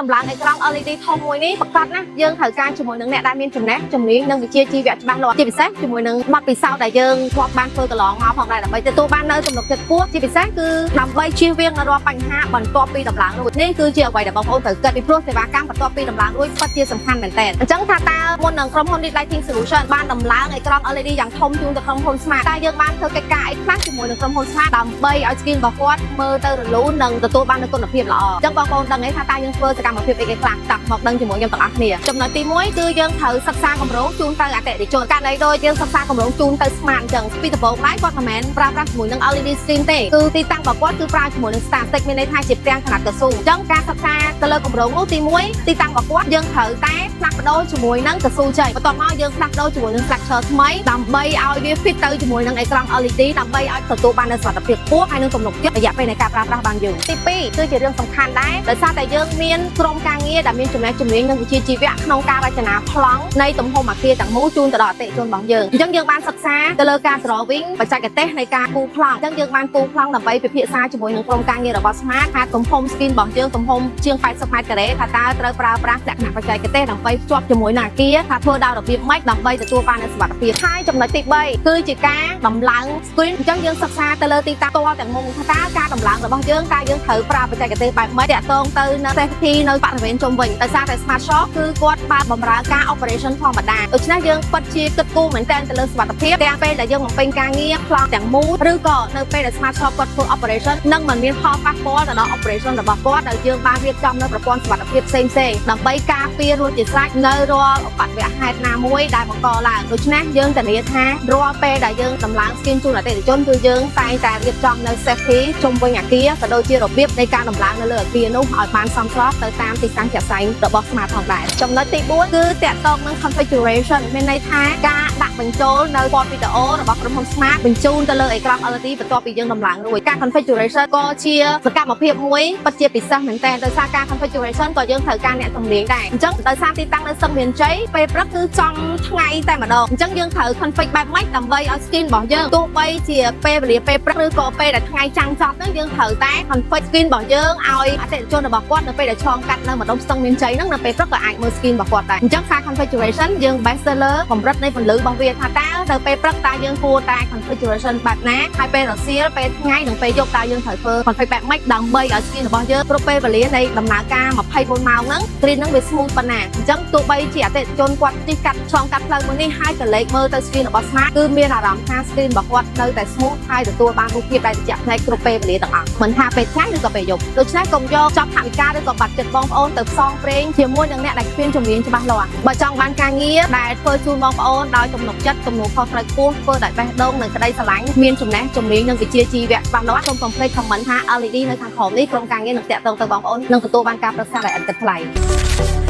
ដំឡើងអេក្រង់ LED ធំមួយនេះប្រកាសណាយើងត្រូវការជាមួយនឹងអ្នកដែលមានចំណេះជំនាញនិងវិជ្ជាជីវៈច្បាស់លាស់ជាពិសេសជាមួយនឹងបទពិសោធន៍ដែលយើងធ្លាប់បានធ្វើកន្លងមកផងដែរដើម្បីទទួលបាននៅទំនុកចិត្តខ្ពស់ជាពិសេសគឺដើម្បីជៀសវាងរាល់បញ្ហាបន្ទាប់ពីដំឡើងរួចនេះគឺជាអ្វីដែលបងប្អូនត្រូវគិតពីព្រោះសេវាកម្មបន្ទាប់ពីដំឡើងរួចពិតជាសំខាន់មែនទែនអញ្ចឹងថាតើមុននឹងក្រុមហ៊ុន Lead Lighting Solution បានដំឡើងអេក្រង់ LED យ៉ាងធំជូនទៅក្រុមហ៊ុន Smart តើយើងបានធ្វើកិច្ចការអីខ្លះជាមួយនឹងក្រុមហ៊ុន Smart ដើម្បីឲ្យ skin របស់គាត់មើលទៅរលូននិងទទួលបាននូវគុណភាពល្អអញ្ចឹងបងប្អូនដឹងទេថាតើយើងធ្វើសកម្មភាពអីគេខ្លះតាក់មកដឹងជាមួយខ្ញុំទាំងអស់គ្នាចំណុចទី1គឺយើងត្រូវសិក្សាគម្រោងជូនទៅអតិថិជនករណីដូចយើងសិក្សាគម្រោងជូនទៅ Smart អញ្ចឹងពីដំបូងឡើយគាត់មិនមែនប្រើប្រាស់ជាមួយនឹង LED screen ទេគឺទីតាំងរបស់គាត់គឺប្រើជាមួយនឹង static មានន័យថាជាផ្ទាំងខ្នាតកស៊ូអញ្ចឹងការសិក្សាទៅលើគម្រោងនោះទី1ទីតាំងរបស់គាត់យើងត្រូវតែផ្លាស់ប្ដូរជាមួយនឹងកស៊ូចេញបន្ទាប់មកយើងផ្លាស់ប្ដូរជាមួយនឹង structure ថ្មីដើម្បីឲ្យវា fit ទៅជាមួយនឹងអេក្រង់ LED ដើម្បីឲ្យទទួលបាននូវសុវត្ថិភាពខ្ពស់ហើយនឹងទំនុកចិត្តរយៈពេលនៃការប្រើប្រាស់បានយូរទី2គឺជារឿងសំខាន់ដែរដោយសារតែយើងមានក្រុមការងារដែលមានចំណេះជំនាញនិងវិជ្ជាជីវៈក្នុងការរចនាប្លង់នៃទំហំអគារទាំងមូលជូនទៅដល់អតិថិជនរបស់យើងអញ្ចឹងយើងបានសិក្សាទៅលើការ drawing បច្ចេកទេសនៃការគូរប្លង់អញ្ចឹងយើងបានគូរប្លង់ដើម្បីពិភាក្សាជាមួយនឹងក្រុមការងាររបស់ Smart ថាទំហំ skin របស់យើងទំហំជាង80ម៉ែត្រការ៉េថាតើត្រូវប្រើប្រាស់លក្ខណៈបច្ចេកទេសដើម្បីភ្ជាប់ជាមួយនឹងអគារថាធ្វើដោយរបៀបម៉េចដើម្បីទទួលបាននូវសុវត្ថិភាពហើយចំណុចទី3គឺជាការដំឡើង screen អញ្ចឹងយើងសិក្សាទៅលើទីតាំងផ្ទាល់ទាំងមូលថាតើការដំឡើងរបស់យើងតើយើងត្រូវប្រើបច្ចេកទេសបែបម៉េចទាក់ទងទៅនៅ safety នៅបរិវេណជុំវិញដោយសារតែ Smart Shop គឺគាត់បើកបម្រើការ operation ធម្មតាដូច្នេះយើងពិតជាគិតគូរមែនទែនទៅលើសុវត្ថិភាពទាំងពេលដែលយើងបំពេញការងារប្លង់ទាំងមូលឬក៏នៅពេលដែល Smart Shop គាត់ធ្វើ operation នឹងមិនមានផលប៉ះពាល់ទៅដល់ operation របស់គាត់ដែលយើងបានរៀបចំនៅប្រព័ន្ធសុវត្ថិភាពផ្សេងៗដើម្បីការពាររួចជាស្រេចនៅរាល់ឧបទ្ទវហេតុណាមួយដែលបង្កឡើងដូច្នេះយើងធានាថារាល់ពេលដែលយើងដំឡើង skin ជូនអតិថិជនគឺយើងតែងតែរៀបចំនៅ safety ជុំវិញអគារក៏ដូចជារបៀបនៃការដំឡើងនៅលើអគារនោះឲ្យបានសមស្របទៅតាមទីតាំងជាក់ស្ដែងរបស់ Smart ផងដែរចំណុចទី4គឺតាក់ទងនឹង configuration មានន័យថាការដាក់បញ្ចូលនៅពណ៌វីដេអូរបស់ក្រុមហ៊ុន Smart បញ្ជូនទៅលើអេក្រង់ LED បន្ទាប់ពីយើងដំឡើងរួចការ configuration ក៏ជាសកម្មភាពមួយពិតជាពិសេសមែនទែនដោយសារការ configuration ក៏យើងត្រូវការអ្នកជំនាញដែរអញ្ចឹងដោយសារទីតាំងនៅសឹងមានជ័យពេលព្រឹកគឺចំថ្ងៃតែម្ដងអញ្ចឹងយើងត្រូវ config បែបម៉េចដើម្បីឲ្យ skin របស់យើងទោះបីជាពេលវេលាពេលព្រឹកឬក៏ពេលដែលថ្ងៃចាំងចប់ហ្នឹងយើងត្រូវតែ config skin របស់យើងឲ្យអតិថិជនរបស់គាត់នៅពេលដែលឆ្លងកាត់នៅម្ដុំស្ទឹងមានជ័យហ្នឹងនៅពេលព្រឹកក៏អាចមើល skin របស់គាត់ដែរអញ្ចឹងការ configuration យើង base ទៅលើកម្រិតនៃពន្លឺរបស់វាថាតើនៅពេលព្រឹកតើយើងគួរតែ configuration បែបណាហើយពេលរសៀលពេលថ្ងៃនិងពេលយប់តើយើងត្រូវធ្វើ config បែបម៉េចដើម្បីឲ្យ skin របស់យើងគ្រប់ពេលវេលានៃដំណើរការ24ម៉ោងហ្នឹង screen ហ្នឹងវា smooth ប៉ុណ្ណាអញ្ចឹងទោះបីជាអតិថិជនគាត់ជិះកាត់ឆ្លងកាត់ផ្លូវមួយនេះហើយក៏លេខមើលទៅ screen របស់ Smart គឺមានអារម្មណ៍ថា screen របស់គាត់នៅតែ smooth ហើយទទួលបានរូបភាពដែលត្រជាក់ភ្នែកគ្រប់ពេលវេលាទាំងអស់មិនថាពេលថ្ងៃឬក៏ពេលយប់ដូច្នេះកុំយកចាប់ថវិកាឬក៏បាត់ចិត្តបងប្អូនទៅផ្សងព្រេងជាមួយនឹងអ្នកដែលគ្មានជំនាញច្បាស់លាស់បើចង់បានការងារដែលធ្វើជូនបងប្អូនដោយទំនុកចិត្តទំនួលខុសត្រូវខ្ពស់ធ្វើដោយបេះដូងនិងក្តីស្រឡាញ់មានចំណេះជំនាញនិងវិជ្ជាជីវៈច្បាស់លាស់សូមកុំភ្លេច comment ថា LED នៅខាងក្រោមនេះក្រុមការងារនឹងតាក់ទងទៅបងប្អូននិងទទួលបានការប្រឹក្សាដោយឥតគិតថ្លៃ